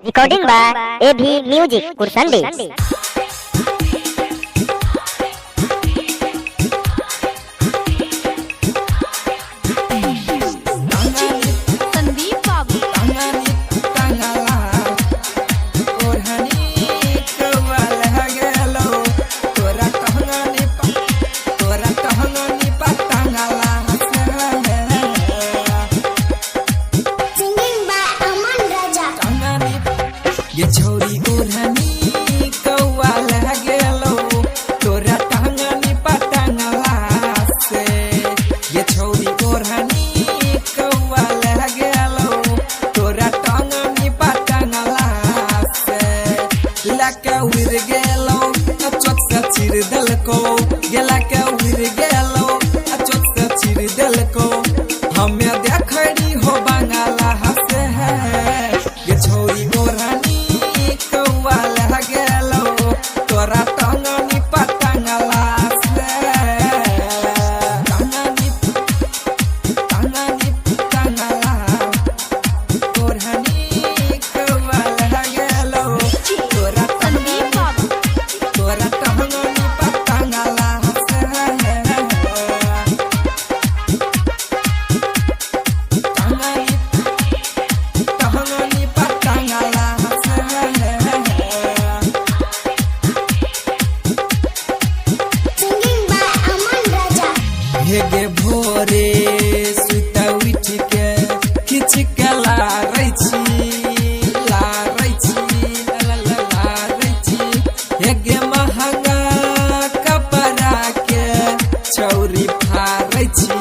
Recording by एभी music Kursandi. ये छोरी ओढ़नी कौआ लगेलो तोरा टहंगनी पटंगला से। ये छोरी ओढ़नी कौआ लगेलो तोरा टहंगनी पटंगला से। लके उड़ गेलो चोट से चिर देलको गेला के उड़ गेलो चोट से चिर देलको हमें देखड़ी हो बंगाला हसे है। ये छोरी ओढ़नी तोरा टंगनी पटंगला से। टंगनी पटंगला ओढ़नी कौआ लगेलो तोरा टंगनी पटंगला से। टंगनी पटंगला हेगे भोरे सुता उठ के खिच के लारै छी हेगे महंगा कपड़ा के छौरी फारै छी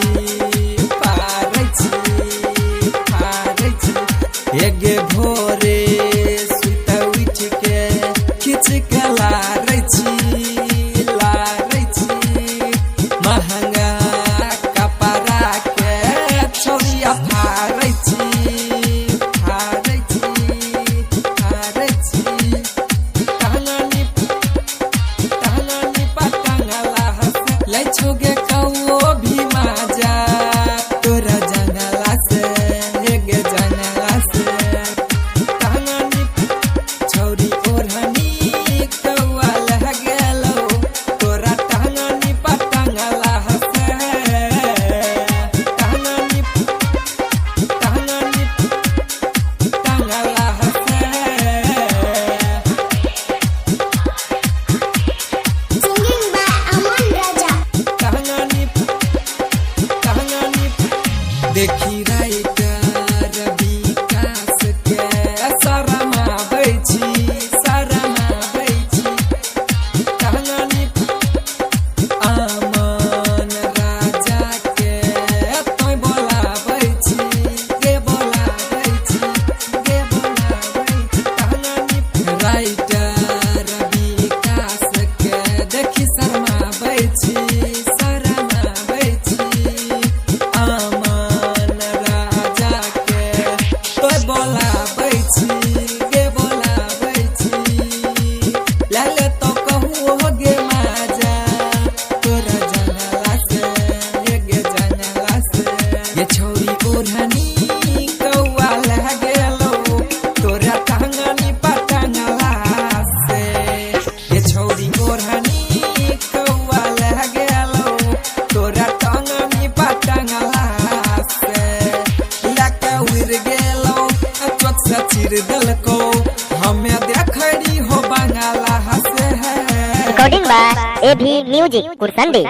हेगे भोरे सुता उठ के खिच के लारै छी महंगा छोगे कौओ भी माजा तोरा जंगला से। हेगे जंगला से टहंगनी छोरी ओढ़नी कौआ लगेलो तोरा टहंगनी पटंगला से। टहंगनी पटंगला से। देखी राइटर विकास के शरमाबै छी टहंगनी अमन राजा के तोय बोलाबै छी टहंगनी राइटर विकास के देखी शरमाबै छी लाले तो कहू होगे माजा तोरा जंगला से। हेगे जंगला से ये छोरी ओढ़नी कौआ लगेलो तोरा टहंगनी पटंगला से। ये छोरी ओढ़नी कौआ लगेलो तोरा टहंगनी पटंगला से। लके उड़ गेलो चोट से चिर देलको हमें देखड़ी हो बंगाला हसे है। रिकॉर्डिंग बाय एभी म्यूजिक कुरसंडी।